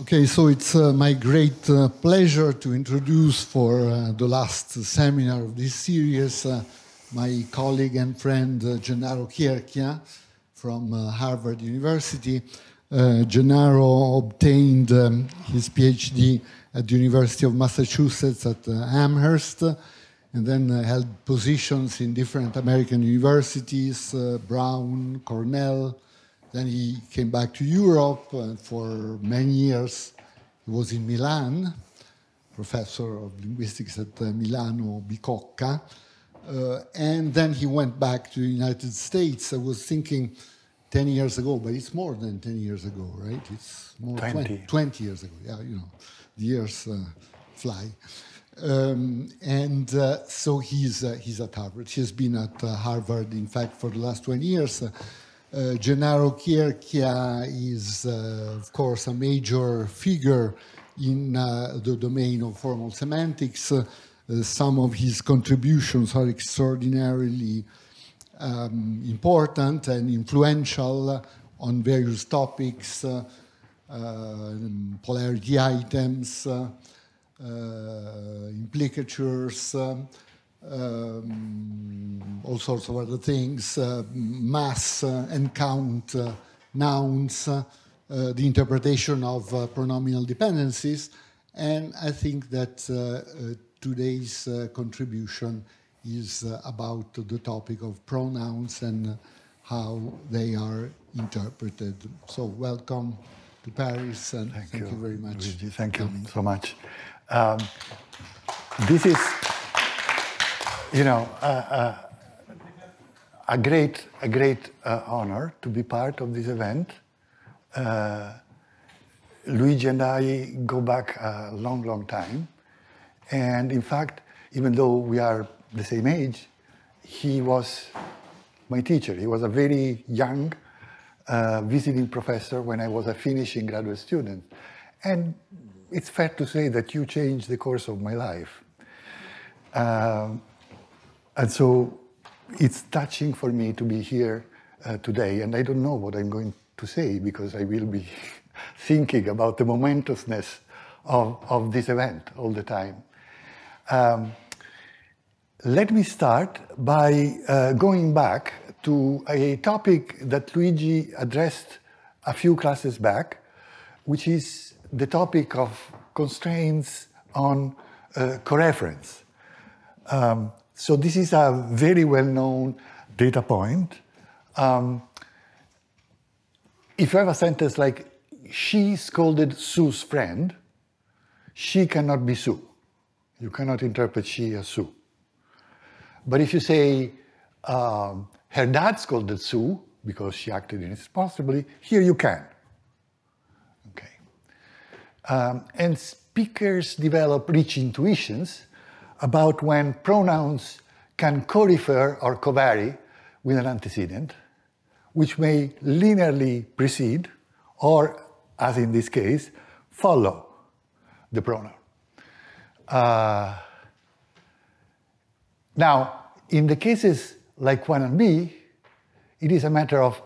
Okay, so it's my great pleasure to introduce for the last seminar of this series my colleague and friend Gennaro Chierchia from Harvard University. Gennaro obtained his PhD at the University of Massachusetts at Amherst, and then held positions in different American universities, Brown, Cornell. Then he came back to Europe, and for many years he was in Milan, professor of linguistics at Milano Bicocca. And then he went back to the United States. I was thinking 10 years ago, but it's more than 10 years ago, right? It's more 20 years ago. Yeah, you know, the years fly. So he's at Harvard. He's been at Harvard, in fact, for the last 20 years. Gennaro Chierchia is, of course, a major figure in the domain of formal semantics. Some of his contributions are extraordinarily important and influential on various topics, polarity items, implicatures, all sorts of other things, mass and count nouns, the interpretation of pronominal dependencies, and I think that today's contribution is about the topic of pronouns and how they are interpreted. So welcome to Paris, and thank you very much. Luigi, thank you so much. This is, you know, a great honor to be part of this event. Luigi and I go back a long time. And in fact, even though we are the same age, he was my teacher. He was a very young visiting professor when I was a finishing graduate student. And it's fair to say that you changed the course of my life. And so it's touching for me to be here today. And I don't know what I'm going to say because I will be thinking about the momentousness of this event all the time. Let me start by going back to a topic that Luigi addressed a few classes back, which is the topic of constraints on coreference. So this is a very well-known data point. If you have a sentence like, she scolded Sue's friend, she cannot be Sue. You cannot interpret she as Sue. But if you say, her dad scolded Sue because she acted irresponsibly, here you can. Okay. And speakers develop rich intuitions about when pronouns can co-refer or co-vary with an antecedent, which may linearly precede, or, as in this case, follow the pronoun. Now, in the cases like 1 and B, it is a matter of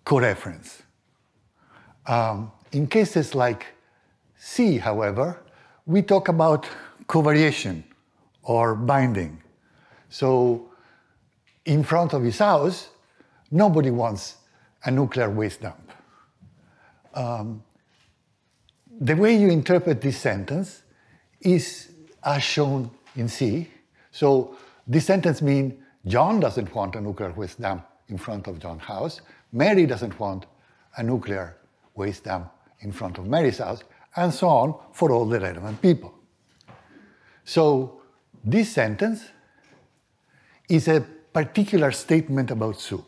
coreference. In cases like C, however, we talk about covariation or binding. So, in front of his house, nobody wants a nuclear waste dump. The way you interpret this sentence is as shown in C. So this sentence means John doesn't want a nuclear waste dump in front of John's house. Mary doesn't want a nuclear waste dump in front of Mary's house, and so on for all the relevant people. So this sentence is a particular statement about Sue.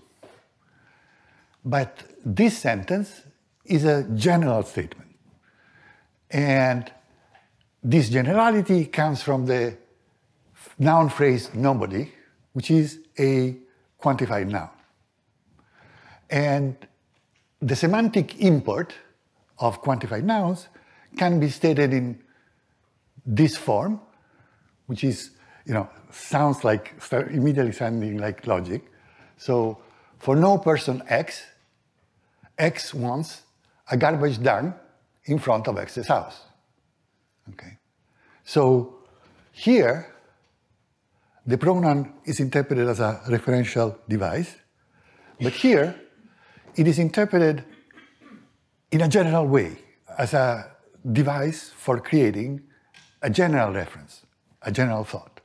But this sentence is a general statement. And this generality comes from the noun phrase nobody, which is a quantified noun. And the semantic import of quantified nouns can be stated in this form, which is, you know, sounds like, immediately sounding like logic. So for no person X, X wants a garbage dump in front of X's house. Okay. So here, the pronoun is interpreted as a referential device, but here, it is interpreted in a general way, as a device for creating a general reference, a general thought,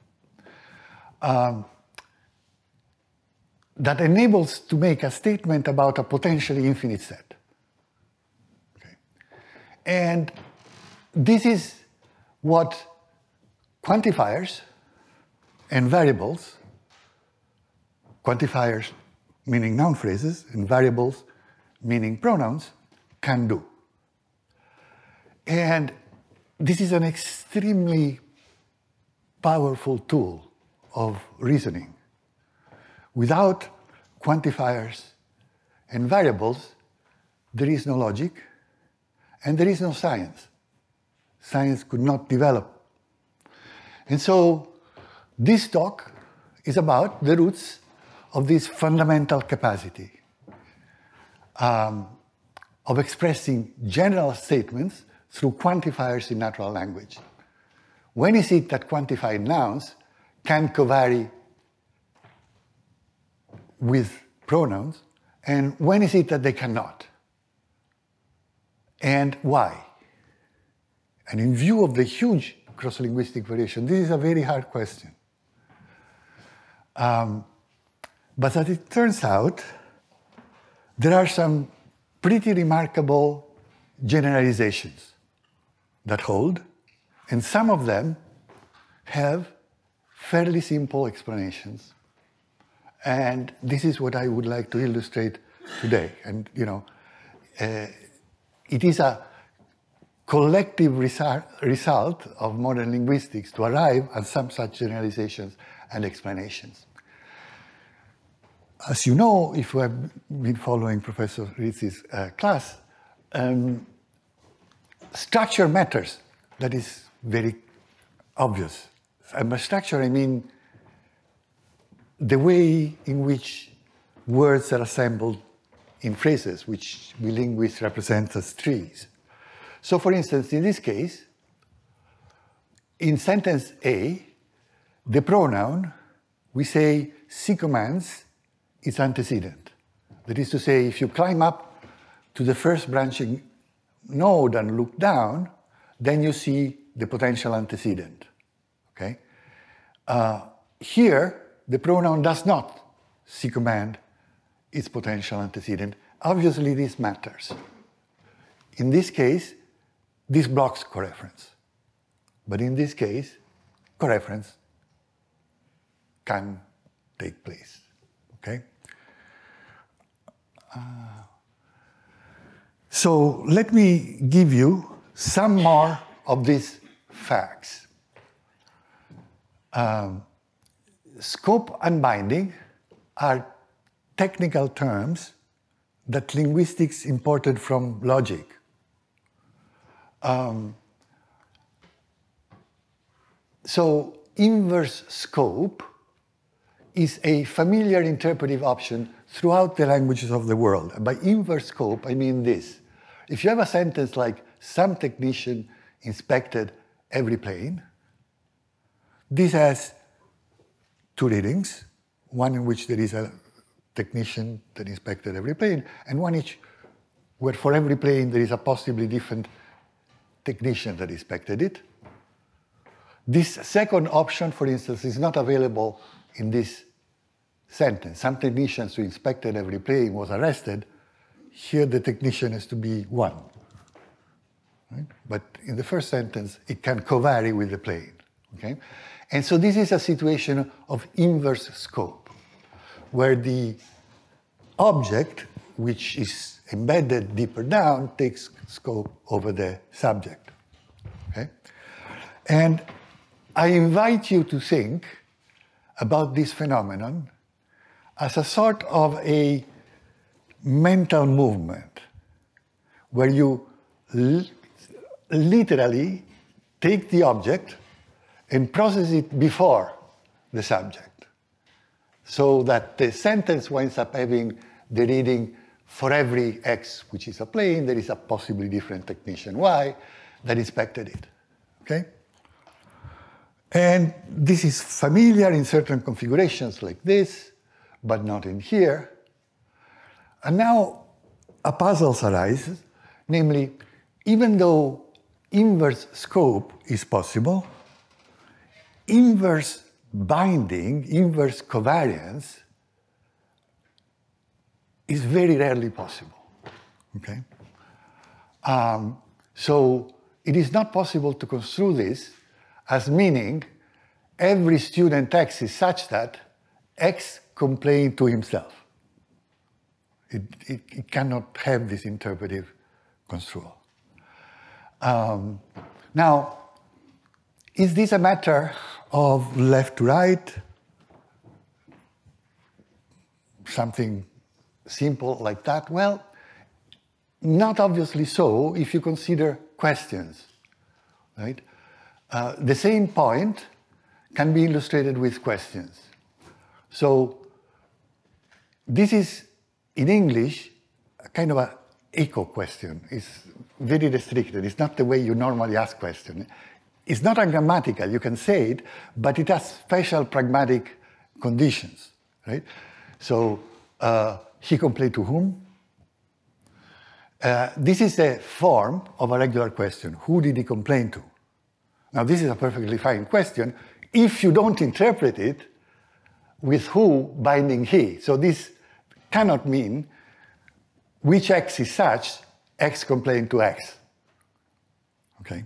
that enables to make a statement about a potentially infinite set. Okay. And this is what quantifiers and variables, quantifiers meaning noun phrases and variables meaning pronouns, can do. And this is an extremely powerful tool of reasoning. Without quantifiers and variables, there is no logic and there is no science. Science could not develop. And so this talk is about the roots of this fundamental capacity of expressing general statements through quantifiers in natural language. When is it that quantified nouns can covary with pronouns, and when is it that they cannot? And why? And in view of the huge cross-linguistic variation, this is a very hard question. But as it turns out, there are some pretty remarkable generalizations that hold, and some of them have fairly simple explanations. And this is what I would like to illustrate today. And, you know, it is a collective result of modern linguistics to arrive at some such generalizations and explanations. As you know, if you have been following Professor Rizzi's class, structure matters. That is very obvious. And by structure, I mean the way in which words are assembled in phrases, which we linguists represent as trees. So, for instance, in this case, in sentence A, the pronoun, we say, "she commands" is antecedent. That is to say, if you climb up to the first branching node and look down, then you see the potential antecedent. Okay? Here, the pronoun does not "she command" its potential antecedent. Obviously, this matters. In this case, this blocks coreference. But in this case, coreference can take place. Okay? So let me give you some more of these facts. Scope and binding are technical terms that linguistics imported from logic. So inverse scope is a familiar interpretive option throughout the languages of the world. And by inverse scope, I mean this. If you have a sentence like "some technician inspected every plane," this has two readings, one in which there is a technician that inspected every plane, and one each where for every plane there is a possibly different technician that inspected it. This second option, for instance, is not available in this sentence. Some technicians who inspected every plane was arrested. Here the technician has to be one. Right? But in the first sentence, it can co-vary with the plane. Okay? And so this is a situation of inverse scope, where the object, which is embedded deeper down, takes scope over the subject. Okay? And I invite you to think about this phenomenon as a sort of a mental movement, where you literally take the object and process it before the subject, so that the sentence winds up having the reading for every x which is a plane, there is a possibly different technician y that inspected it. Okay? And this is familiar in certain configurations like this, but not in here. And now a puzzle arises, namely, even though inverse scope is possible, inverse binding, inverse covariance is very rarely possible. Okay? So it is not possible to construe this as meaning every student X is such that X complains to himself. It cannot have this interpretive construal. Now, is this a matter of left to right? Something simple like that? Well, not obviously so if you consider questions, right? The same point can be illustrated with questions. So this is, in English, a kind of an echo question. It's very restricted. It's not the way you normally ask questions. It's not ungrammatical, you can say it, but it has special pragmatic conditions, right? So he complained to whom? This is the form of a regular question. Who did he complain to? Now, this is a perfectly fine question if you don't interpret it with who binding he. So this cannot mean which X is such, X complained to X. Okay?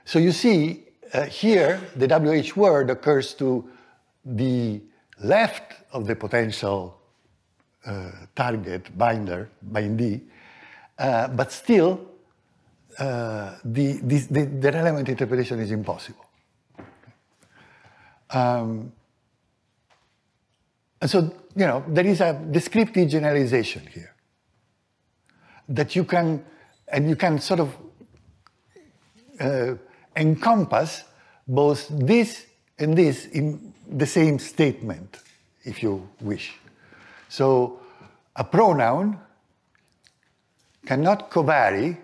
So you see, here, the WH word occurs to the left of the potential target, bindee, but still, the relevant interpretation is impossible. And so, you know, there is a descriptive generalization here that you can sort of encompass both this and this in the same statement, if you wish. So a pronoun cannot covary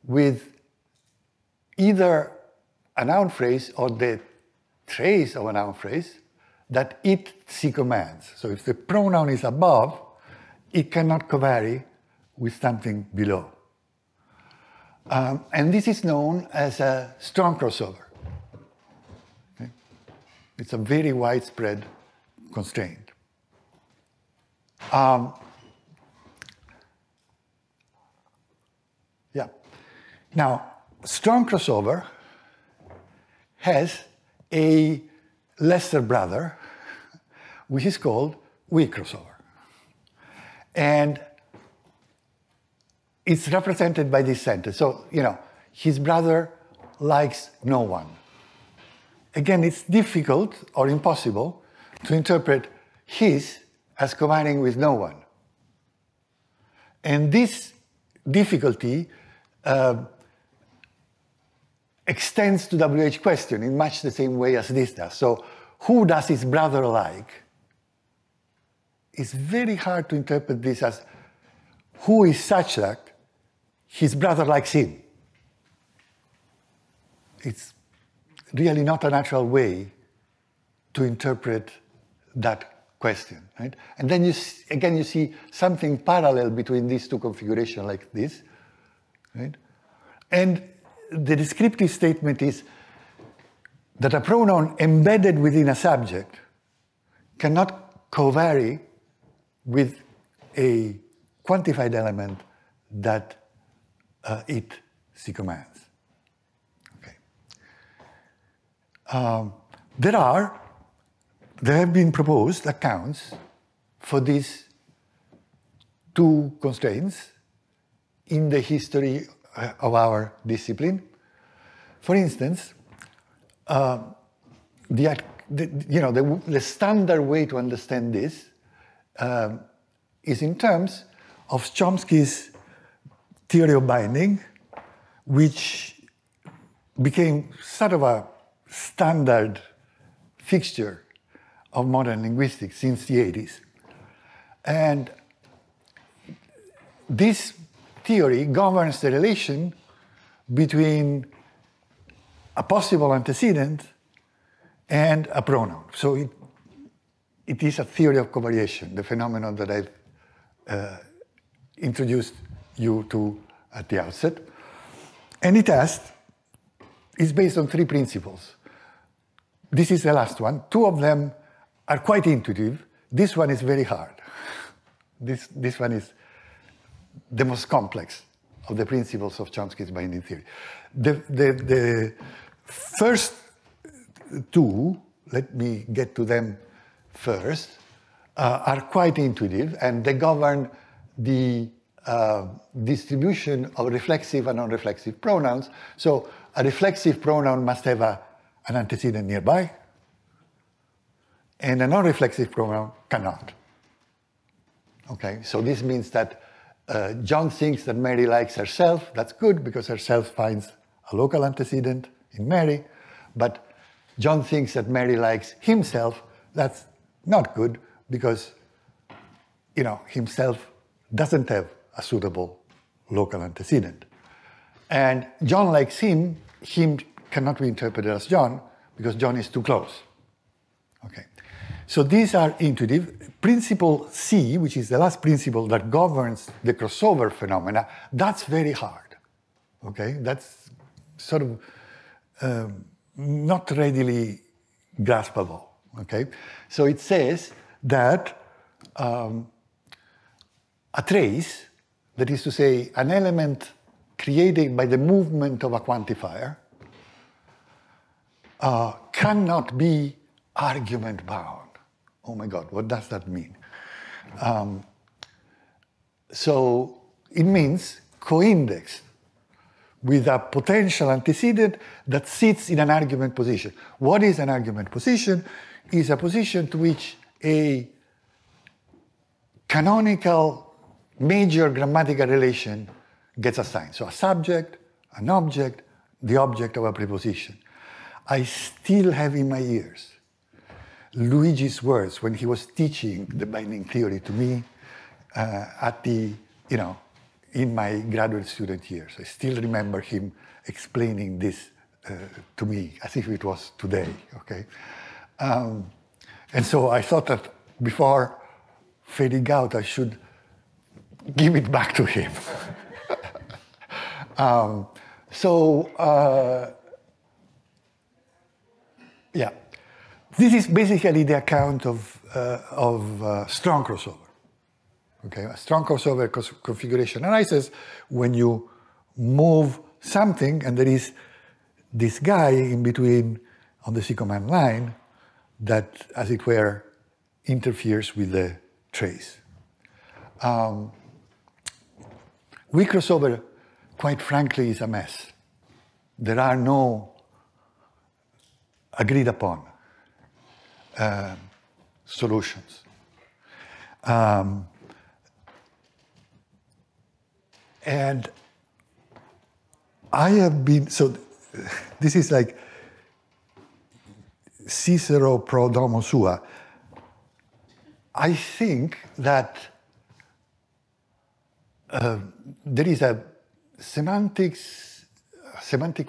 with either a noun phrase or the trace of a noun phrase that it commands. So if the pronoun is above, it cannot covary with something below. And this is known as a strong crossover. Okay? It's a very widespread constraint. Yeah. Now, strong crossover has a lesser brother, which is called weak crossover. And it's represented by this sentence. So, you know, his brother likes no one. Again, it's difficult or impossible to interpret his as combining with no one. And this difficulty extends to WH question in much the same way as this does. So, who does his brother like? It's very hard to interpret this as who is such that his brother likes him. It's really not a natural way to interpret that question, right? And then again you see something parallel between these two configurations like this, right? And the descriptive statement is that a pronoun embedded within a subject cannot covary with a quantified element that it commands. Okay. There have been proposed accounts for these two constraints in the history of our discipline. For instance, the standard way to understand this is in terms of Chomsky's theory of binding, which became sort of a standard fixture of modern linguistics since the 80s. And this theory governs the relation between a possible antecedent and a pronoun. So it is a theory of covariation, the phenomenon that I've introduced you to at the outset. And the test is based on 3 principles. This is the last one. 2 of them are quite intuitive. This one is very hard. This one is the most complex of the principles of Chomsky's binding theory. The first 2, let me get to them first, are quite intuitive, and they govern the distribution of reflexive and non-reflexive pronouns. So a reflexive pronoun must have an antecedent nearby, and a non-reflexive pronoun cannot. Okay, so this means that John thinks that Mary likes herself. That's good, because herself finds a local antecedent in Mary. But John thinks that Mary likes himself. That's not good, because himself doesn't have a suitable local antecedent. And John likes him. Him cannot be interpreted as John, because John is too close. Okay. So these are intuitive. Principle C, which is the last principle that governs the crossover phenomena, that's very hard. Okay? That's sort of not readily graspable. Okay? So it says that a trace, that is to say, an element created by the movement of a quantifier, cannot be argument bound. Oh my God, what does that mean? So it means co-indexed with a potential antecedent that sits in an argument position. What is an argument position? Is a position to which a canonical major grammatical relation gets assigned. So a subject, an object, the object of a preposition. I still have in my ears Luigi's words when he was teaching the binding theory to me in my graduate student years. I still remember him explaining this to me as if it was today, okay? And so I thought that before fading out, I should give it back to him. Yeah. This is basically the account of strong crossover. Okay, a strong crossover configuration arises when you move something and there is this guy in between on the C-command line that, as it were, interferes with the trace. Weak crossover, quite frankly, is a mess. There are no agreed upon solutions. And I have been, so this is like Cicero pro domo sua. I think that there is a semantic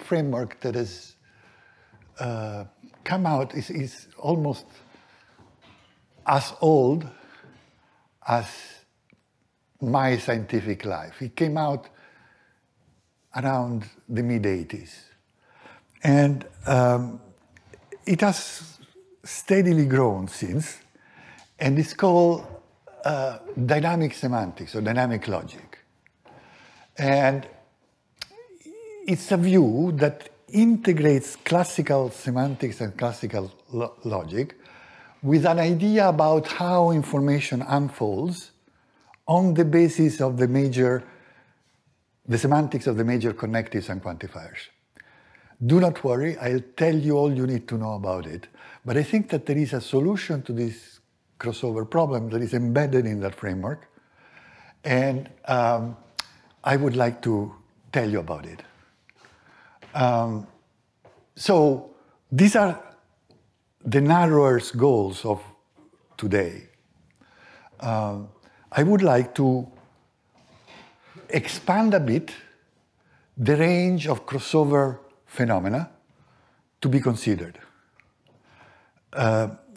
framework that has come out, is almost as old as my scientific life. It came out around the mid-80s. And it has steadily grown since, and it's called dynamic semantics or dynamic logic. And it's a view that integrates classical semantics and classical logic with an idea about how information unfolds on the basis of the semantics of the major connectives and quantifiers. Do not worry, I'll tell you all you need to know about it. But I think that there is a solution to this crossover problem that is embedded in that framework. And I would like to tell you about it. So these are the narrowest goals of today. I would like to expand a bit the range of crossover phenomena to be considered.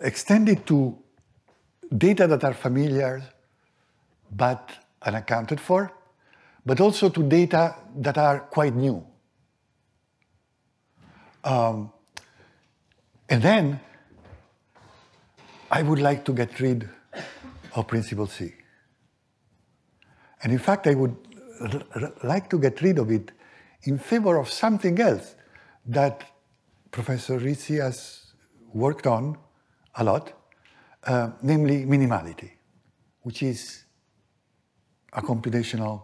Extend it to data that are familiar but unaccounted for, but also to data that are quite new. And then I would like to get rid of principle C. And in fact, I would like to get rid of it in favor of something else that Professor Rizzi has worked on a lot, namely minimality, which is a computational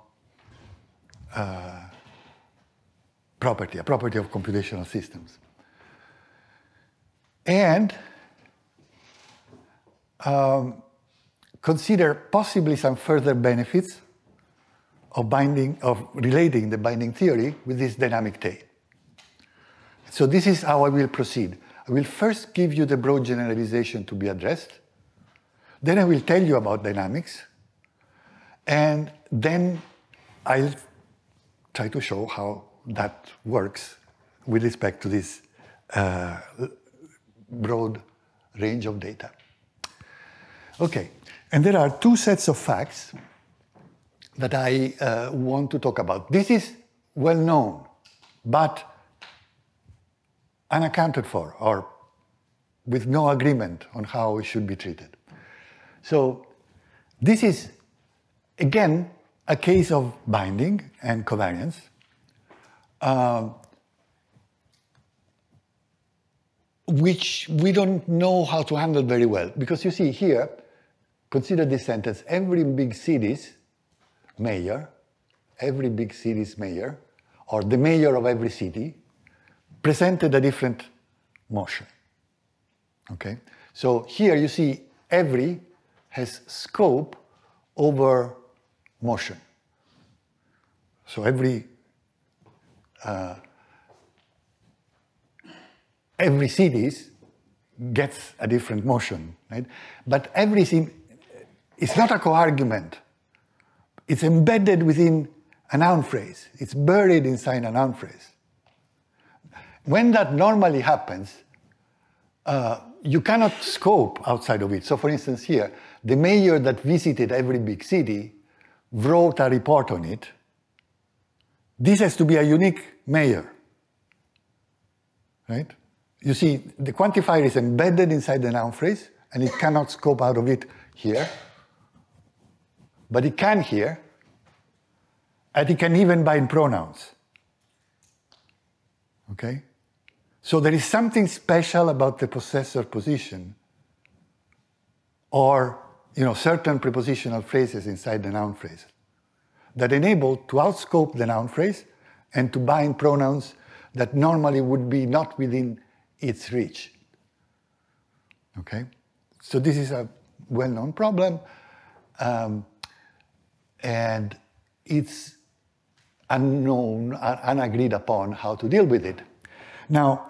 property, a property of computational systems. And consider possibly some further benefits of relating the binding theory with this dynamic tail. So this is how I will proceed. I will first give you the broad generalization to be addressed. Then I will tell you about dynamics. And then I'll try to show how that works with respect to this broad range of data. Okay, and there are two sets of facts that I want to talk about. This is well known, but unaccounted for, or with no agreement on how it should be treated. So this is, again, a case of binding and covariance. Which we don't know how to handle very well. Because you see here, consider this sentence, every big city's mayor, or the mayor of every city, presented a different motion. Okay? So here you see every has scope over motion. So every city gets a different motion, right? But everything is not a co-argument. It's embedded within a noun phrase. It's buried inside a noun phrase. When that normally happens, you cannot scope outside of it. So for instance here, the mayor that visited every big city wrote a report on it. This has to be a unique mayor, right? You see, the quantifier is embedded inside the noun phrase, and it cannot scope out of it here. But it can here, and it can even bind pronouns. Okay? So there is something special about the possessor position, or certain prepositional phrases inside the noun phrase that enable to outscope the noun phrase and to bind pronouns that normally would be not within its reach. Okay? So this is a well-known problem, and it's unknown, unagreed upon how to deal with it. Now,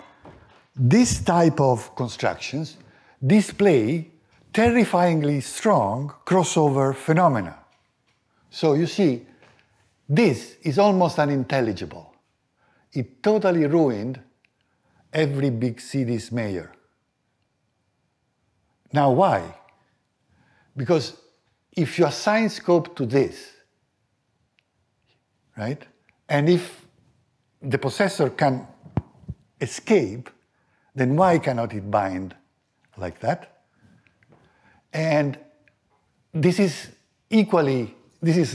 this type of constructions display terrifyingly strong crossover phenomena. So you see, this is almost unintelligible. It totally ruined every big city's mayor. Now why? Because if you assign scope to this, right, and if the possessor can escape, then why cannot it bind like that? And this is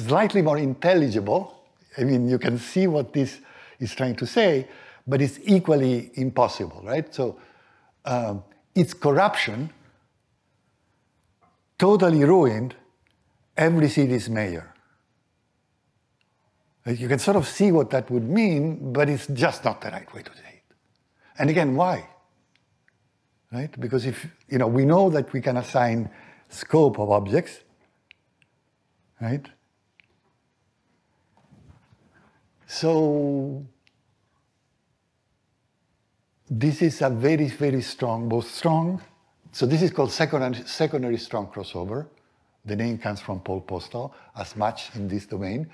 slightly more intelligible. I mean, you can see what this is trying to say, but it's equally impossible, right? So its corruption totally ruined every city's mayor. You can sort of see what that would mean, but it's just not the right way to say it. And again, why? Right? Because if, we know that we can assign scope of objects, right? So this is a very, very strong, both strong. So this is called secondary strong crossover. The name comes from Paul Postal, as much in this domain.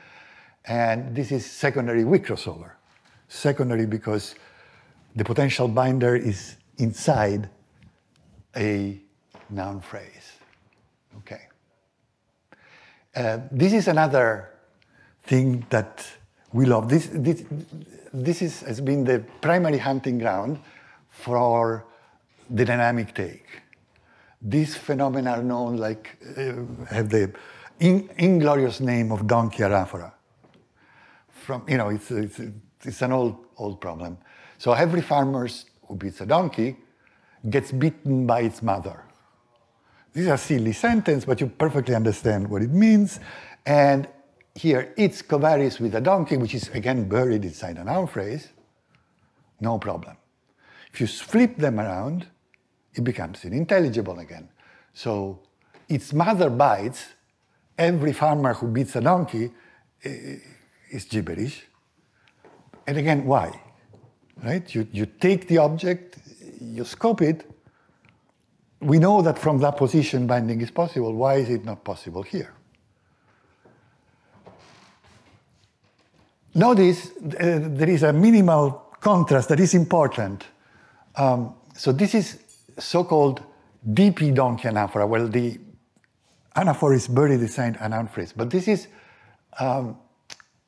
And this is secondary weak crossover. Secondary because the potential binder is inside a noun phrase. Okay. This is another thing that we love. This has been the primary hunting ground for the dynamic take. These phenomena are known like, have the inglorious name of donkey anaphora. From, you know, it's an old problem. So every farmer who beats a donkey gets beaten by its mother. This is a silly sentence, but you perfectly understand what it means. And here, it's covaries with a donkey, which is again buried inside a noun phrase, no problem. If you flip them around, it becomes unintelligible again. So its mother bites, every farmer who beats a donkey is gibberish. And again, why? Right? You take the object, you scope it. We know that from that position binding is possible. Why is it not possible here? Notice there is a minimal contrast that is important. So this is so-called DP donkey anaphora. Well, the anaphora is buried inside a noun phrase. But this is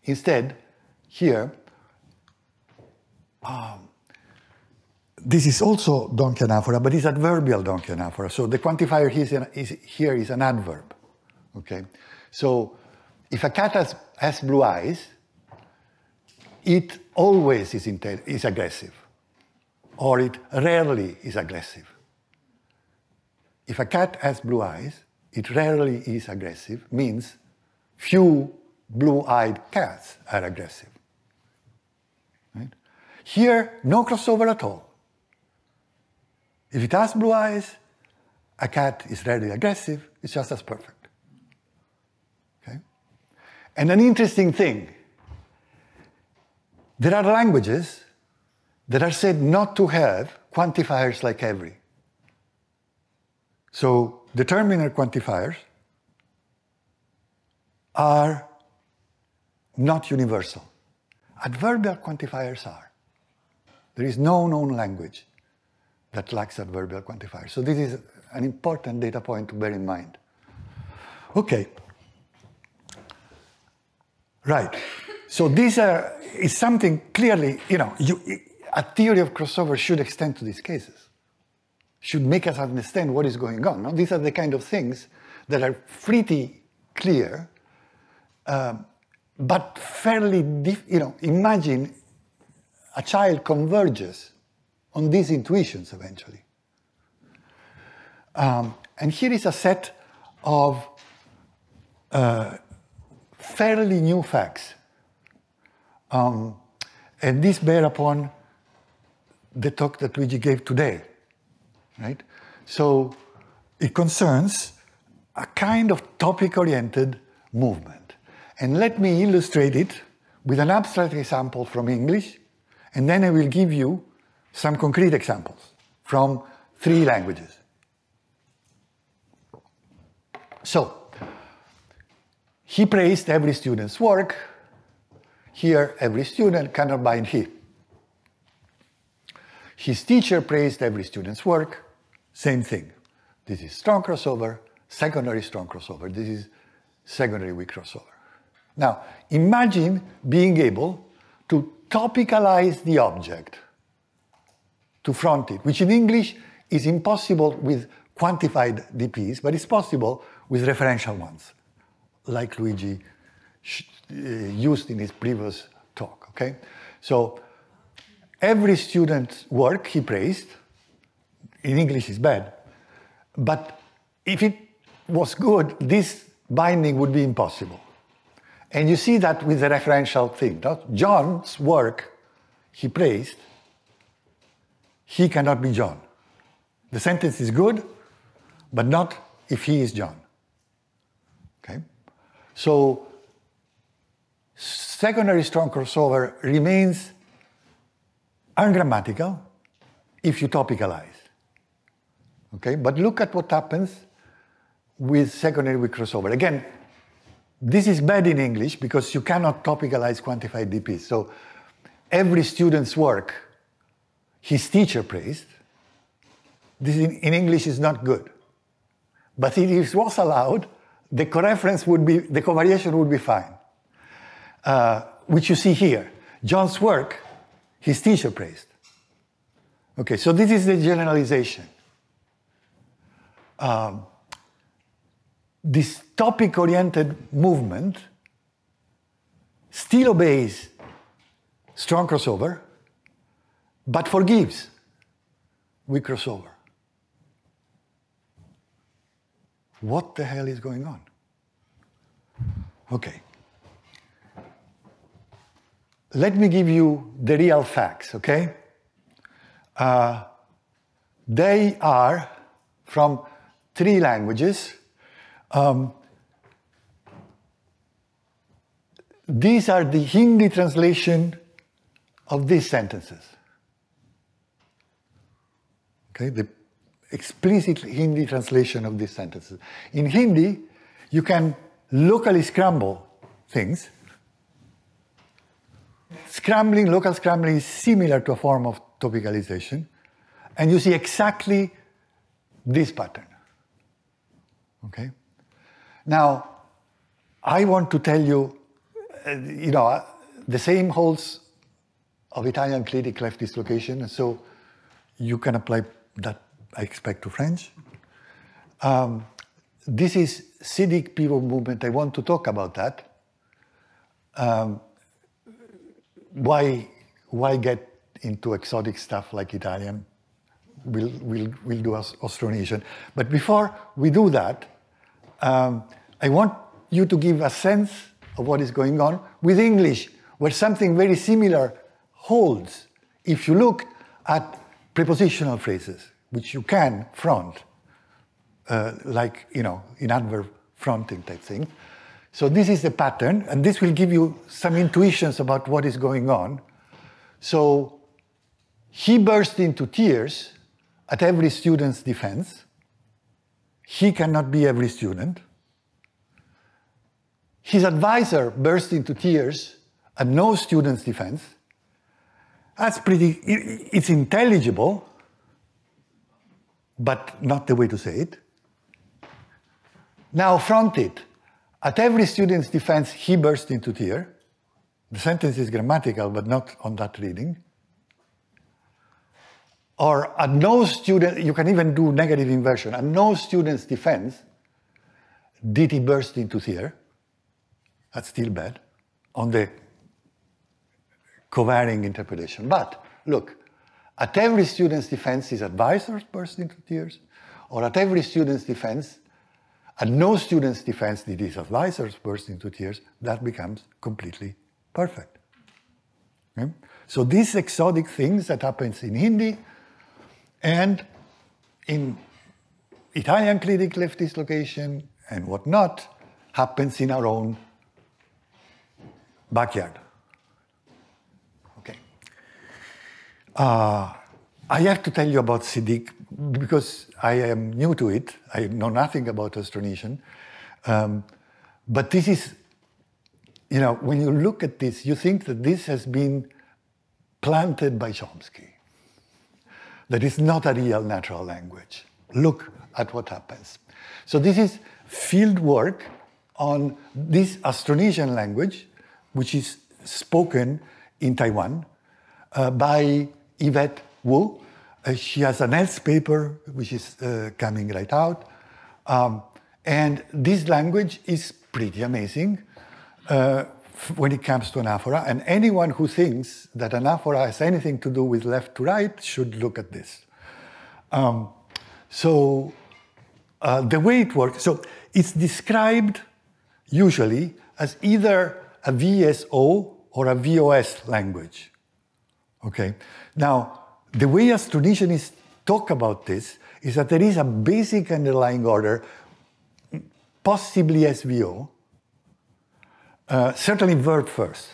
instead here. This is also donkey anaphora, but it's adverbial donkey anaphora. So the quantifier here is an adverb. Okay. So if a cat has blue eyes, it always is aggressive, or it rarely is aggressive. If a cat has blue eyes, it rarely is aggressive, means few blue-eyed cats are aggressive. Right? Here, no crossover at all. If it has blue eyes, a cat is rarely aggressive, it's just as perfect. Okay? And an interesting thing, there are languages that are said not to have quantifiers like every. So determiner quantifiers are not universal. Adverbial quantifiers are. There is no known language that lacks adverbial quantifiers. So this is an important data point to bear in mind. Okay. Right. So this is something clearly, a theory of crossover should extend to these cases, should make us understand what is going on. Now, these are the kind of things that are pretty clear, but fairly, imagine a child converges on these intuitions eventually. And here is a set of fairly new facts. And these bear upon the talk that Luigi gave today, right? So it concerns a kind of topic-oriented movement. And let me illustrate it with an abstract example from English, and then I will give you some concrete examples from 3 languages. So, he praised every student's work. Here, every student cannot bind he. His teacher praised every student's work. Same thing. This is strong crossover, secondary strong crossover. This is secondary weak crossover. Now, imagine being able to topicalize the object, to front it, which in English is impossible with quantified DPs, but it's possible with referential ones, like Luigi used in his previous talk, okay? So every student's work he praised, in English is bad, but if it was good, this binding would be impossible. And you see that with the referential thing. John's work he praised, he cannot be John. The sentence is good, but not if he is John. Okay? So secondary strong crossover remains ungrammatical if you topicalize. Okay? But look at what happens with secondary weak crossover. Again, this is bad in English because you cannot topicalize quantified DPs. So every student's work, his teacher praised. This in English is not good. But if it was allowed, the coreference would be, the covariation would be fine. Which you see here. John's work, his teacher praised. Okay, so this is the generalization. This topic-oriented movement still obeys strong crossover, but forgives weak crossover. What the hell is going on? Okay. Let me give you the real facts, okay? They are from 3 languages. These are the Hindi translation of these sentences. Okay, the explicit Hindi translation of these sentences. In Hindi, you can locally scramble things. Local scrambling is similar to a form of topicalization. And you see exactly this pattern. Okay? Now, I want to tell you, the same holds of Italian clitic left dislocation, and so you can apply that, I expect, to French. This is Sidic pivot movement. I want to talk about that. Why get into exotic stuff like Italian? We'll do Austronesian. But before we do that, I want you to give a sense of what is going on with English, where something very similar holds. If you look at prepositional phrases, which you can front, like, in adverb fronting type thing. So this is the pattern, and this will give you some intuitions about what is going on. So he burst into tears at every student's defense. He cannot be every student. His advisor burst into tears at no student's defense. That's it's intelligible, but not the way to say it. Now front it. At every student's defense, he burst into tears. The sentence is grammatical, but not on that reading. Or at no student, you can even do negative inversion. At no student's defense did he burst into tears. That's still bad on the covariant interpretation. But look, at every student's defense, his advisors burst into tears. Or at every student's defense, at no student's defense did his advisors burst into tears. That becomes completely perfect. Okay? So these exotic things that happens in Hindi and in Italian clitic left dislocation and whatnot happens in our own backyard. Okay. I have to tell you about Sidic because I am new to it. I know nothing about Austronesian. But this is, when you look at this, you think that this has been planted by Chomsky. That is not a real natural language. Look at what happens. So this is field work on this Austronesian language, which is spoken in Taiwan by Yvette Wu. She has an else paper, which is coming right out. And this language is pretty amazing when it comes to anaphora. And anyone who thinks that anaphora has anything to do with left to right should look at this. So the way it works, so it's described usually as either a VSO or a VOS language. Okay. Now, the way Austronesianists talk about this is that there is a basic underlying order, possibly SVO, certainly verb first.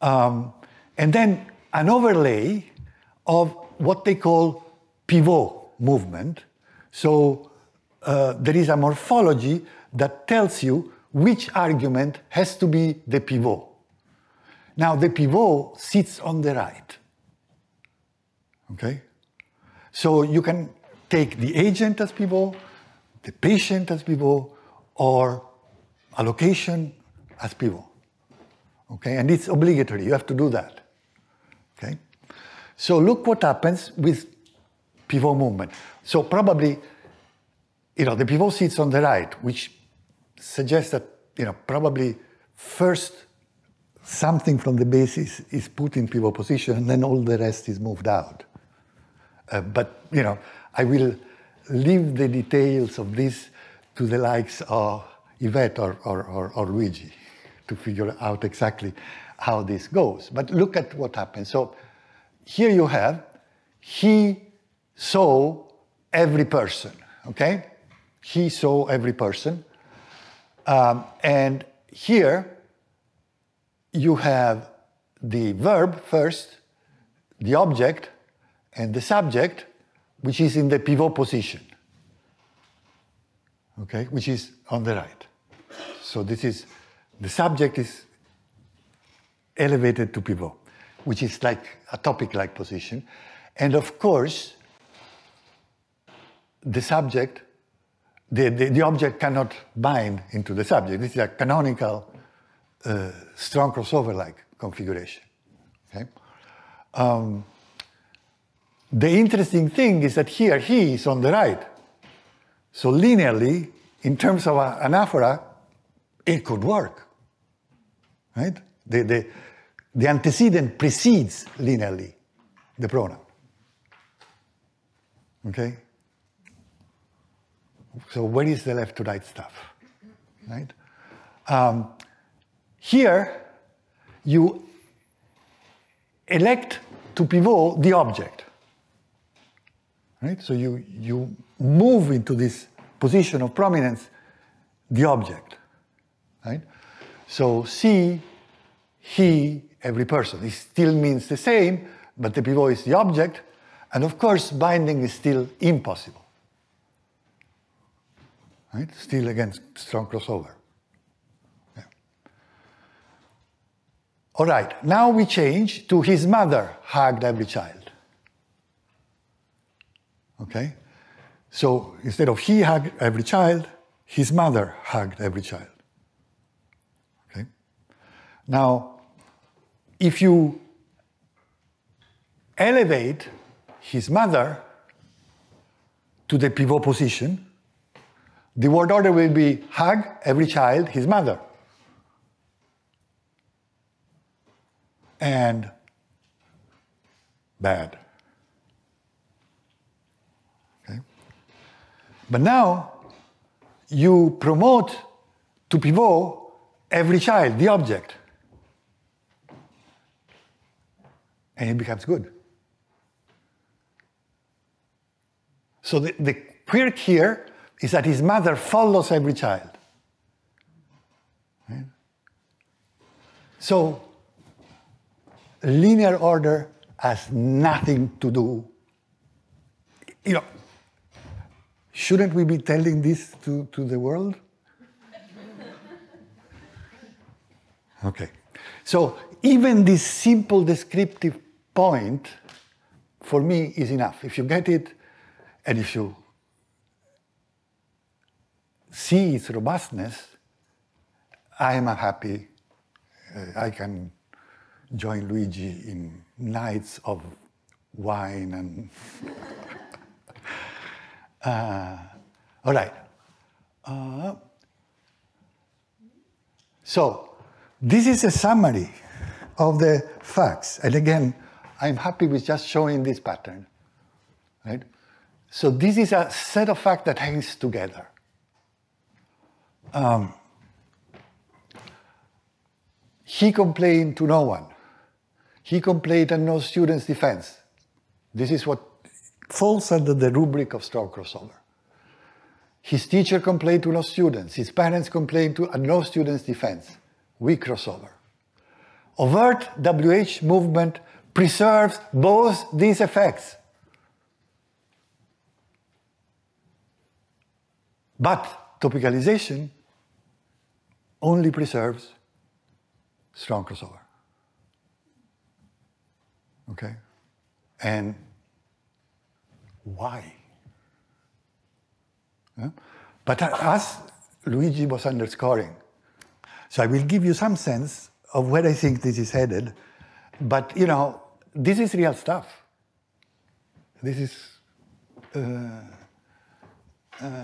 And then an overlay of what they call pivot movement. So there is a morphology that tells you which argument has to be the pivot. Now, the pivot sits on the right. Okay? So you can take the agent as pivot, the patient as pivot, or allocation as pivot. Okay? And it's obligatory. You have to do that. Okay? So look what happens with pivot movement. So probably, the pivot sits on the right, which suggests that, probably first something from the basis is put in pivot position, and then all the rest is moved out. But, I will leave the details of this to the likes of Yvette or Luigi to figure out exactly how this goes. But look at what happens. So here you have, he saw every person, okay? He saw every person. And here you have the verb first, the object, and the subject, which is in the pivot position, okay, which is on the right. So this is, the subject is elevated to pivot, which is like a topic-like position. And of course, the subject, the object cannot bind into the subject. This is a canonical, strong crossover-like configuration, okay? The interesting thing is that here he is on the right. So linearly, in terms of an anaphora, it could work, right? The antecedent precedes linearly the pronoun, okay? So where is the left to right stuff, right? Here, you elect to pivot the object. Right? So you move into this position of prominence the object. Right? So see, he, every person. It still means the same, but the pivot is the object, and of course binding is still impossible. Right? Still against strong crossover. Yeah. All right, now we change to his mother hugged every child. Okay? So instead of he hugged every child, his mother hugged every child. Okay? Now, if you elevate his mother to the pivot position, the word order will be hug every child, his mother. And bad. But now, you promote to pivot every child, the object. And it becomes good. So the quirk here is that his mother follows every child. Right? So linear order has nothing to do. Shouldn't we be telling this to the world? Okay. So even this simple descriptive point, for me, is enough. If you get it, and if you see its robustness, I am happy. I can join Luigi in nights of wine and... all right. So this is a summary of the facts. And again, I'm happy with just showing this pattern. Right? So this is a set of facts that hangs together. He complained to no one. He complained at no student's defense. This is what falls under the rubric of strong crossover. His teacher complained to no students. His parents complained at no student's defense. Weak crossover. Overt WH movement preserves both these effects. But topicalization only preserves strong crossover. Okay? And why? Yeah? But as Luigi was underscoring, so I will give you some sense of where I think this is headed, but you know, this is real stuff. This is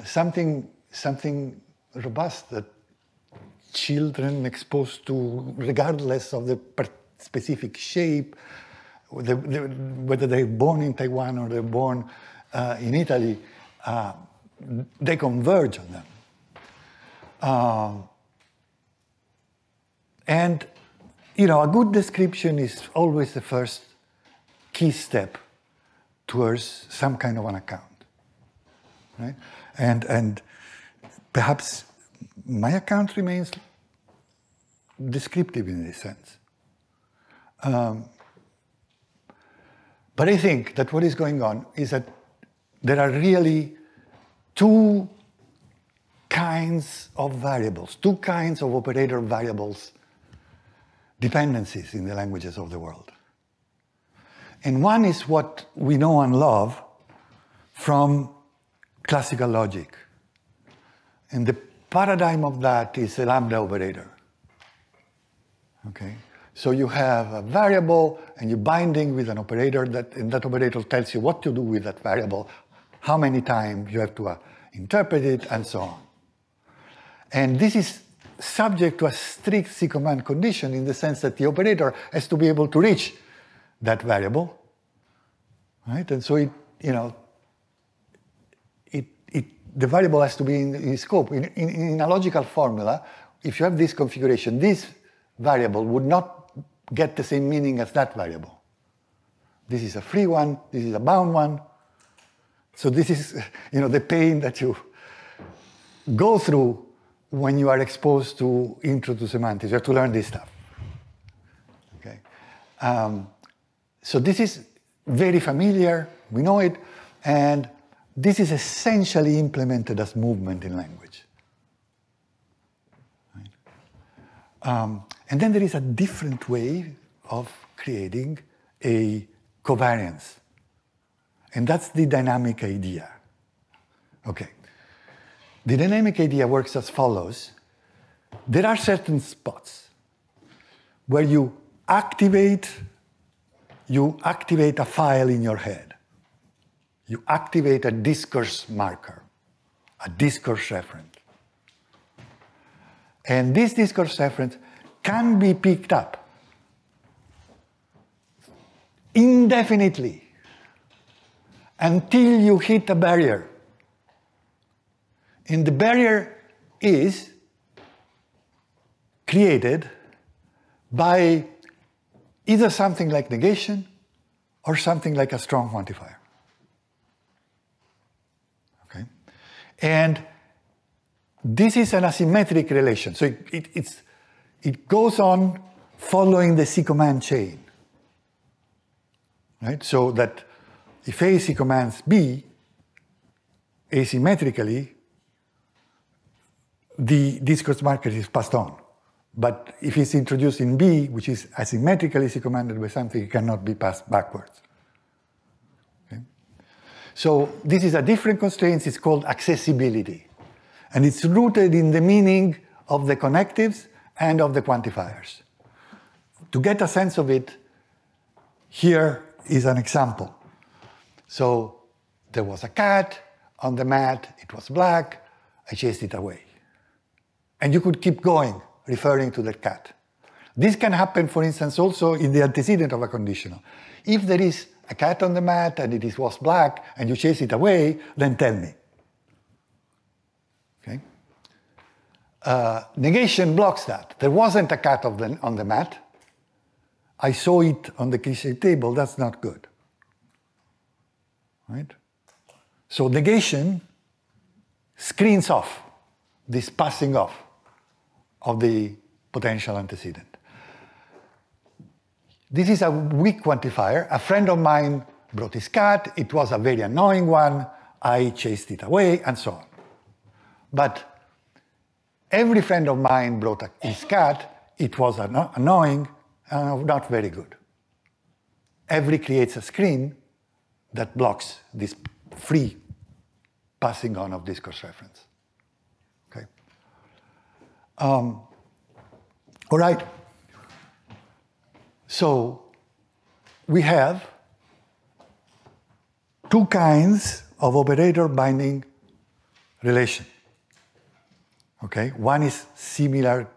something robust that children exposed to, regardless of the specific shape, whether they're born in Taiwan or they're born in Italy, they converge on them. And, you know, a good description is always the first key step towards some kind of an account, right? And perhaps my account remains descriptive in this sense. But I think that what is going on is that there are really two kinds of variables, two kinds of operator variables dependencies in the languages of the world. And one is what we know and love from classical logic. And the paradigm of that is the lambda operator. Okay? So you have a variable and you're binding with an operator and that operator tells you what to do with that variable, how many times you have to interpret it, and so on. And this is subject to a strict C-command condition in the sense that the operator has to be able to reach that variable, right? And so it, you know, the variable has to be in scope. In a logical formula, if you have this configuration, this variable would not get the same meaning as that variable. This is a free one, this is a bound one. So this is, you know, the pain that you go through when you are exposed to intro to semantics. You have to learn this stuff. Okay. So this is very familiar, we know it, and this is essentially implemented as movement in language. Right? And then there is a different way of creating a covariance. And that's the dynamic idea. Okay. The dynamic idea works as follows. There are certain spots where you activate a file in your head. You activate a discourse marker, a discourse reference. And this discourse reference can be picked up indefinitely until you hit a barrier. And the barrier is created by either something like negation or something like a strong quantifier. Okay? And this is an asymmetric relation. So it goes on following the C-command chain. Right? So that if A C-commands B, asymmetrically, the discourse marker is passed on. But if it's introduced in B, which is asymmetrically C-commanded by something, it cannot be passed backwards. Okay? So this is a different constraint. It's called accessibility. And it's rooted in the meaning of the connectives and of the quantifiers. To get a sense of it, here is an example. So there was a cat on the mat. It was black. I chased it away. And you could keep going, referring to the cat. This can happen, for instance, also in the antecedent of a conditional. If there is a cat on the mat and it was black and you chase it away, then tell me. Okay? Negation blocks that. There wasn't a cat on the mat. I saw it on the cliché table. That's not good. Right? So negation screens off this passing off of the potential antecedent. This is a weak quantifier. A friend of mine brought his cat. It was a very annoying one. I chased it away, and so on. But every friend of mine brought his cat. It was annoying and not very good. Every creates a screen that blocks this free passing on of discourse reference. Okay. All right. So we have two kinds of operator binding relation. Okay, one is similar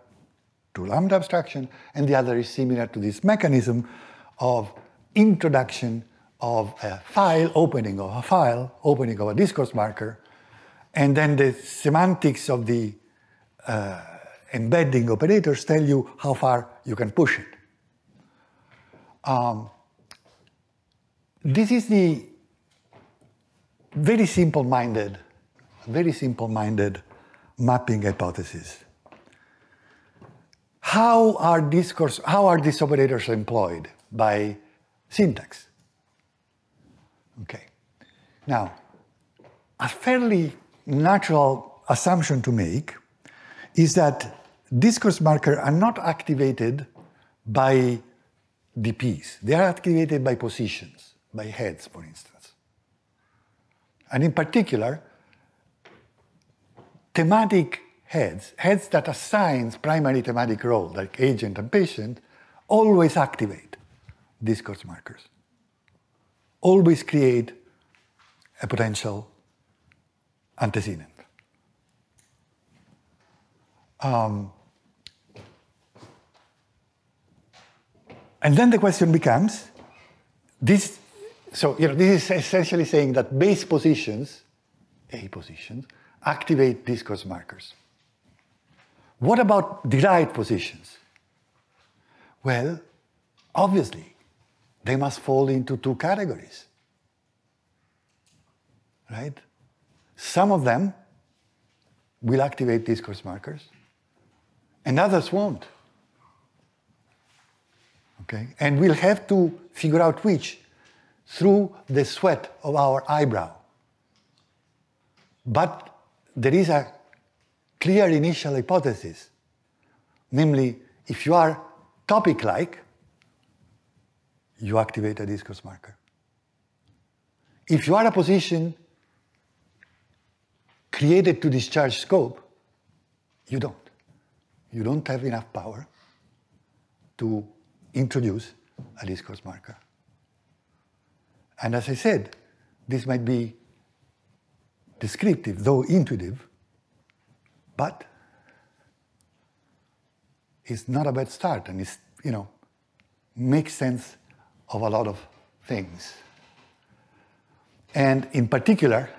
to lambda abstraction, and the other is similar to this mechanism of introduction of a file, opening of a file, opening of a discourse marker, and then the semantics of the embedding operators tell you how far you can push it. This is the very simple-minded mapping hypothesis. How are these operators employed? By syntax. Okay. Now, a fairly natural assumption to make is that discourse markers are not activated by DPs. They are activated by positions, by heads, for instance. And in particular, thematic heads that assigns primary thematic role, like agent and patient, always activate discourse markers. Always create a potential antecedent. And then the question becomes, this is essentially saying that base positions, A positions, activate discourse markers. What about derived positions? Well, obviously, they must fall into two categories, right? Some of them will activate discourse markers, and others won't. Okay? And we'll have to figure out which through the sweat of our eyebrow. But there is a clear initial hypothesis, namely, if you are topic-like, you activate a discourse marker. If you are a position created to discharge scope, you don't. You don't have enough power to introduce a discourse marker. And as I said, this might be descriptive, though intuitive, but it's not a bad start, and it's, makes sense of a lot of things. And in particular,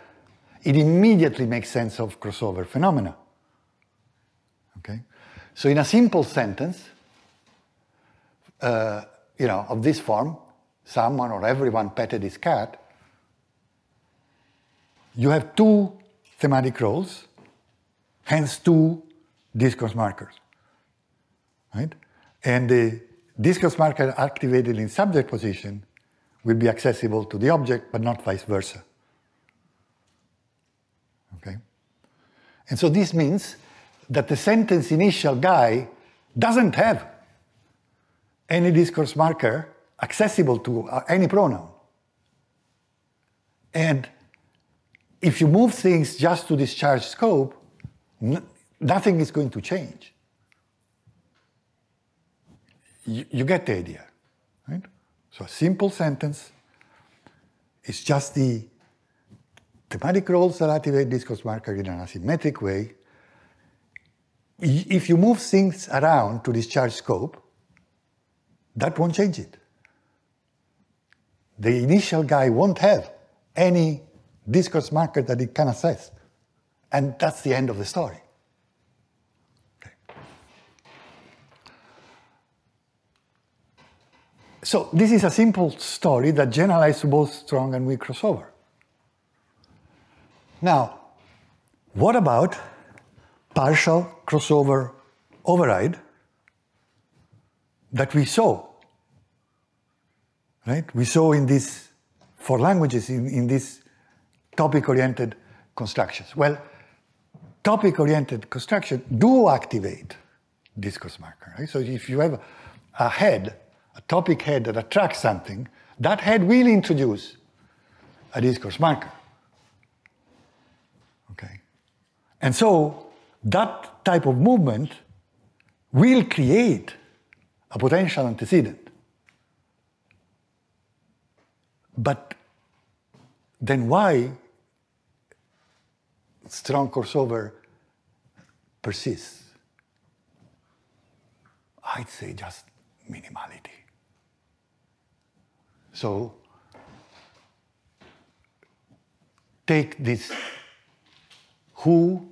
it immediately makes sense of crossover phenomena. Okay? So in a simple sentence, of this form, someone or everyone petted his cat, you have two thematic roles, hence two discourse markers, right? And the discourse marker activated in subject position will be accessible to the object, but not vice versa. Okay? And so this means that the sentence initial guy doesn't have any discourse marker accessible to any pronoun. And if you move things just to discharge scope, nothing is going to change. You get the idea, right? So a simple sentence is just the thematic roles that activate discourse marker in an asymmetric way. If you move things around to discharge scope, that won't change it. The initial guy won't have any discourse marker that it can assess. And that's the end of the story. Okay. So this is a simple story that generalizes to both strong and weak crossover. Now, what about partial crossover override that we saw? Right? We saw in this, for languages, in these topic-oriented constructions. Well, topic-oriented construction do activate discourse marker. Right? So if you have a head, a topic head that attracts something, that head will introduce a discourse marker. Okay? And so that type of movement will create a potential antecedent. But then why strong crossover persists? I'd say just minimality. So take this, who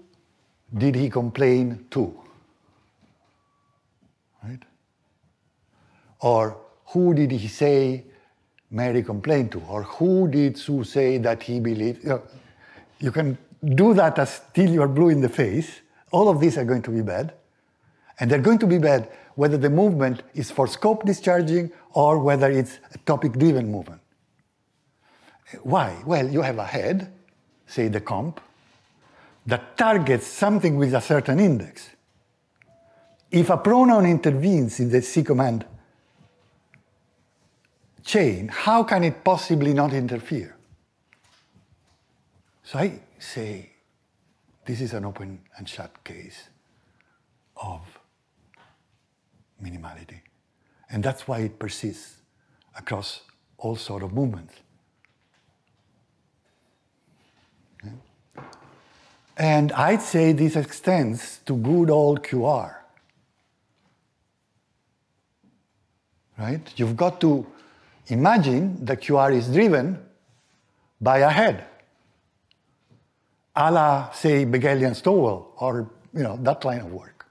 did he complain to? Right? Or who did he say Mary complained to? Or who did Sue say that he believed? You can do that until you are blue in the face. All of these are going to be bad. And they're going to be bad whether the movement is for scope discharging or whether it's a topic-driven movement. Why? Well, you have a head, say the comp, that targets something with a certain index. If a pronoun intervenes in the C command chain, how can it possibly not interfere? So I say this is an open and shut case of minimality. And that's why it persists across all sorts of movements. Okay? And I'd say this extends to good old QR. Right? You've got to imagine that QR is driven by a head, a la, say, Begelian Stowell, or that line of work.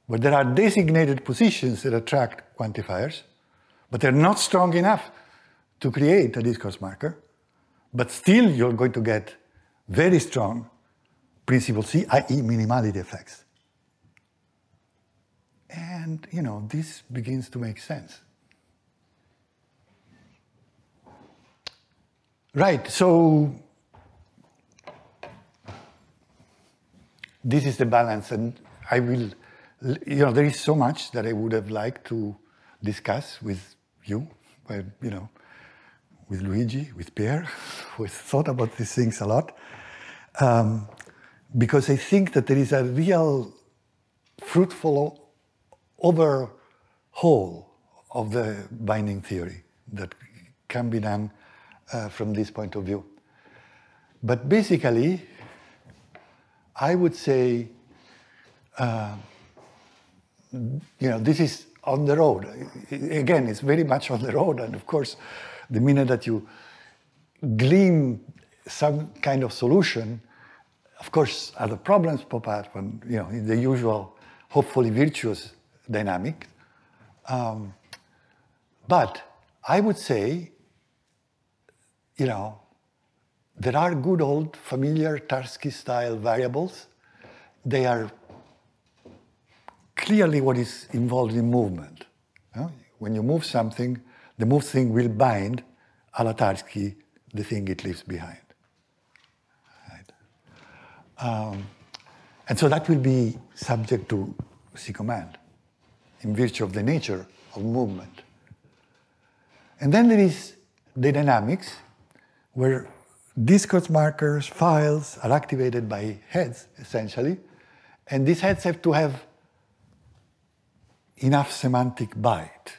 But there are designated positions that attract quantifiers, but they're not strong enough to create a discourse marker. But still, you're going to get very strong principle C, i.e. minimality effects. And, this begins to make sense. Right, so this is the balance, and I will, there is so much that I would have liked to discuss with you, with Luigi, with Pierre, who has thought about these things a lot, because I think that there is a real fruitful overhaul of the binding theory that can be done from this point of view. But basically, I would say, this is on the road. Again, it's very much on the road, and of course, the minute that you glean some kind of solution, of course, other problems pop up, and in the usual, hopefully virtuous dynamic. But I would say, there are good old familiar Tarski-style variables. They are clearly what is involved in movement. When you move something, the moved thing will bind, a la Tarski, the thing it leaves behind. Right? And so that will be subject to C command, in virtue of the nature of movement. And then there is the dynamics, where discourse markers, files, are activated by heads, essentially. And these heads have to have enough semantic bite,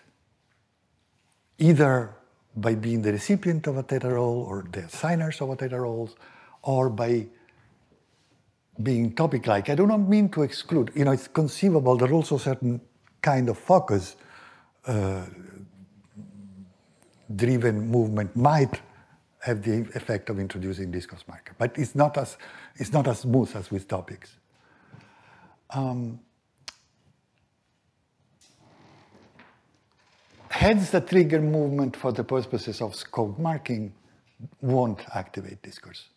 either by being the recipient of a theta role or the assigners of a theta roles, or by being topic-like. I do not mean to exclude. It's conceivable that also certain kind of focus driven movement might have the effect of introducing discourse marker, but it's not as smooth as with topics. Heads that trigger movement for the purposes of scope marking won't activate discourse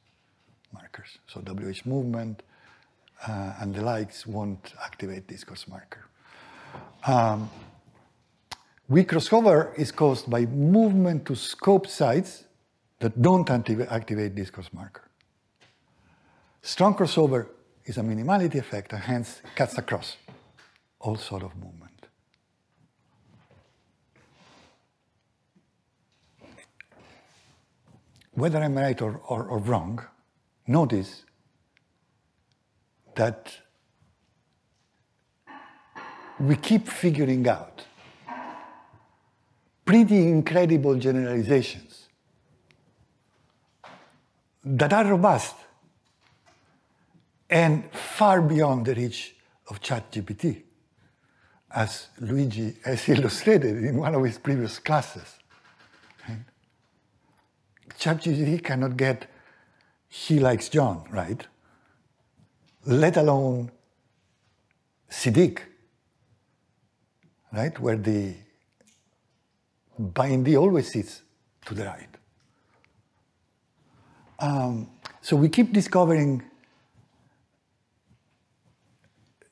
markers. So WH movement and the likes won't activate discourse marker. Weak crossover is caused by movement to scope sites that don't activate discourse marker. Strong crossover is a minimality effect and hence cuts across all sort of movement. Whether I'm right or wrong, notice that we keep figuring out pretty incredible generalizations that are robust and far beyond the reach of ChatGPT, as Luigi has illustrated in one of his previous classes. Right? ChatGPT cannot get "he likes John" right, let alone Siddiq, right, where the bindee always sits to the right. So we keep discovering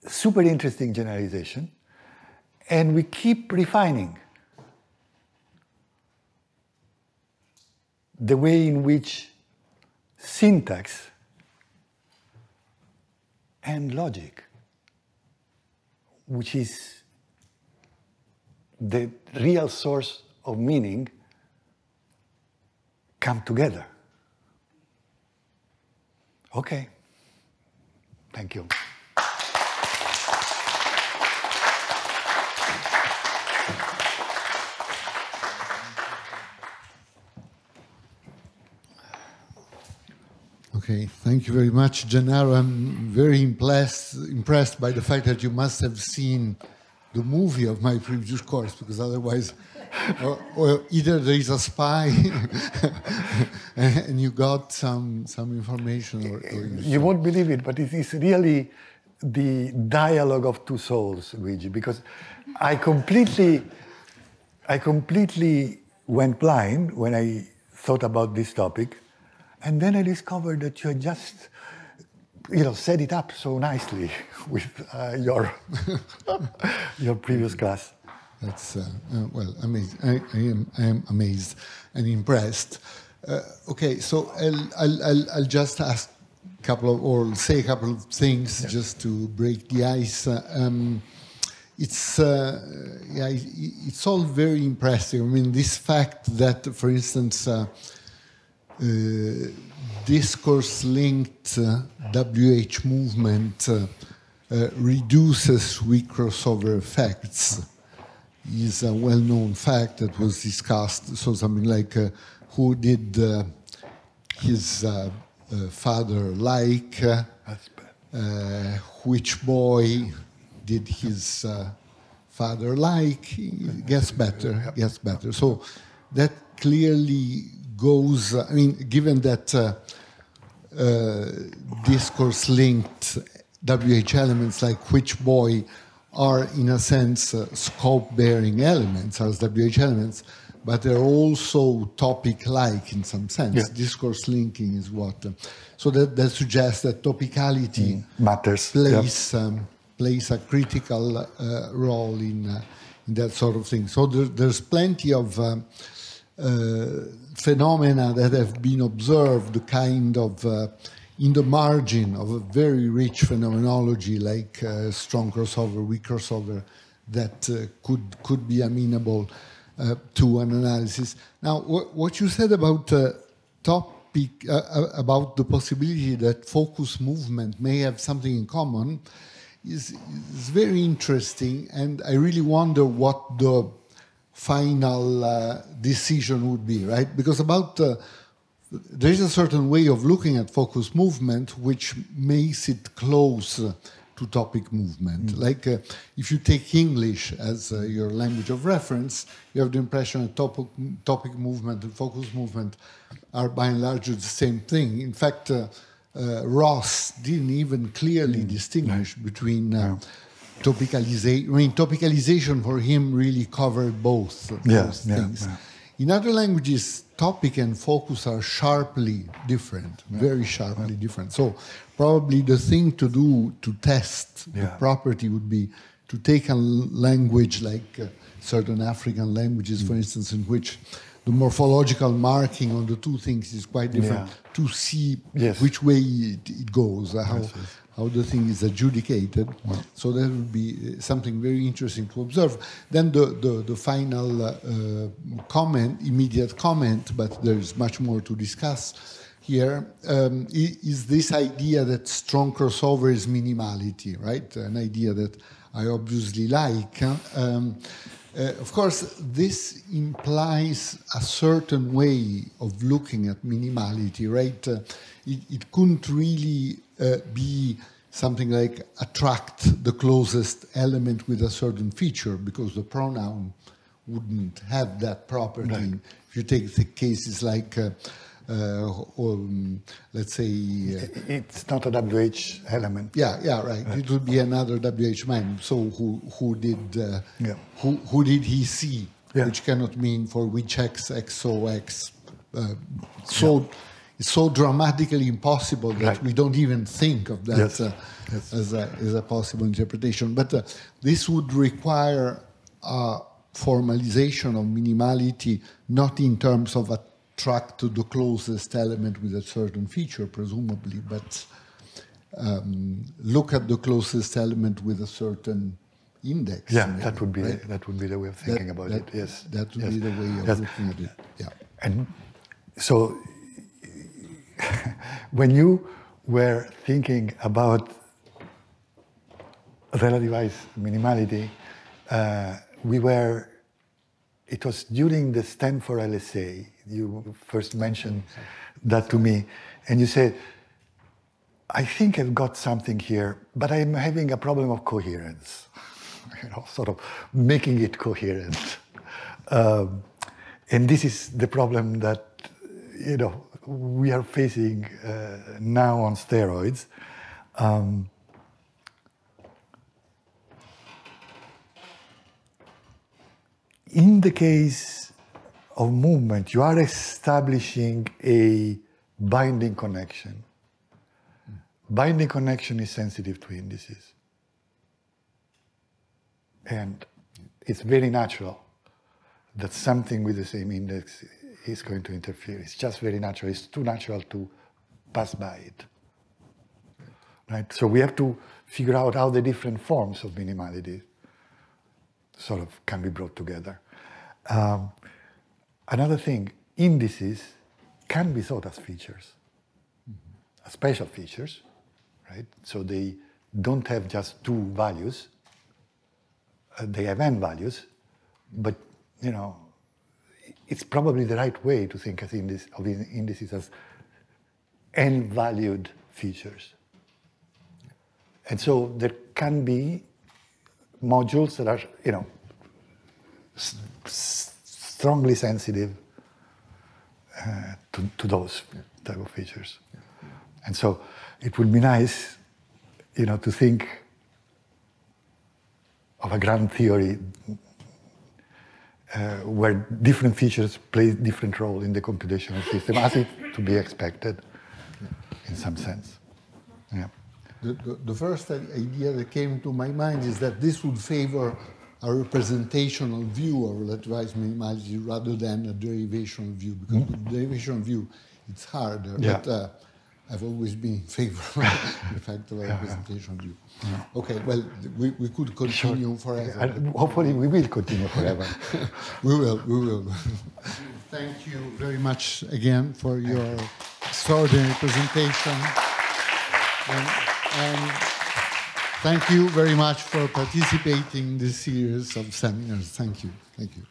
super interesting generalization, and we keep refining the way in which syntax and logic, which is the real source of meaning, come together. Okay. Thank you. Okay, thank you very much, Gennaro. I'm very impressed by the fact that you must have seen the movie of my previous course, because otherwise, or either there is a spy and you got some information, or you won't believe it, but it is really the dialogue of two souls, Luigi, because I completely went blind when I thought about this topic. And then I discovered that you had just, set it up so nicely with your previous class. That's well, amazing. I am amazed and impressed. Okay, so I'll just ask a couple of, or say a couple of things, yes, just to break the ice. It's all very impressive. I mean, this fact that, for instance, discourse-linked WH movement reduces weak crossover effects is a well-known fact that was discussed. So something like who did his father like, which boy did his father like, gets better. So that clearly goes, I mean, given that discourse-linked WH elements like which boy are, in a sense, scope-bearing elements as WH elements, but they're also topic-like in some sense. Yeah. Discourse linking is what. So that suggests that topicality matters. Plays a critical role in that sort of thing. So there's plenty of phenomena that have been observed, kind of in the margin of a very rich phenomenology like strong crossover, weak crossover, that could be amenable to an analysis. Now, what you said about about the possibility that focus movement may have something in common is very interesting, and I really wonder what the final decision would be, right? Because there is a certain way of looking at focus movement which makes it close to topic movement. Mm. Like if you take English as your language of reference, you have the impression that topic movement and focus movement are by and large the same thing. In fact, Ross didn't even clearly distinguish between topicalization. I mean, topicalization for him really covered both those things. Yeah. In other languages, topic and focus are sharply different, very sharply different. So probably the thing to do to test the property would be to take a language like certain African languages, for instance, in which the morphological marking on the two things is quite different to see which way it goes, how the thing is adjudicated. So that would be something very interesting to observe. Then the final comment, immediate comment, but there's much more to discuss here, is this idea that strong crossover is minimality, right? An idea that I obviously like. Of course, this implies a certain way of looking at minimality, right? It couldn't really be something like attract the closest element with a certain feature, because the pronoun wouldn't have that property. Right. If you take the cases like, let's say... it's not a WH element. Yeah, right. It would be another WH man. So who did he see? Yeah. Which cannot mean for which X, XOX. It's so dramatically impossible that we don't even think of that as a possible interpretation. But this would require a formalization of minimality, not in terms of attract to the closest element with a certain feature, presumably, but look at the closest element with a certain index. Yeah, maybe, that would be the way of thinking about it. Yes, that would be the way of looking at it. Yeah, and so. When you were thinking about relativized minimality, it was during the Stanford LSA, you first mentioned that to me, and you said, I think I've got something here, but I'm having a problem of coherence, sort of making it coherent. And this is the problem that, we are facing now on steroids. In the case of movement, you are establishing a binding connection. Binding connection is sensitive to indices. And it's very natural that something with the same index is going to interfere. It's just very natural. It's too natural to pass by it. Right? So we have to figure out how the different forms of minimality sort of can be brought together. Another thing, indices can be thought as features, as special features, right? So they don't have just two values. They have n values, but, it's probably the right way to think of indices as n-valued features. And so there can be modules that are, strongly sensitive to those type of features. And so it would be nice, to think of a grand theory where different features play different role in the computational system, as is to be expected, in some sense. Yeah. The first idea that came to my mind is that this would favor a representational view of relativized minimality rather than a derivational view, because the derivational view, it's harder. Yeah. But I've always been in favor, in fact, of a representational view. Yeah. Okay, well, we could continue forever. And hopefully we will continue forever. We will. Thank you very much again for your extraordinary presentation. And thank you very much for participating in this series of seminars. Thank you. Thank you.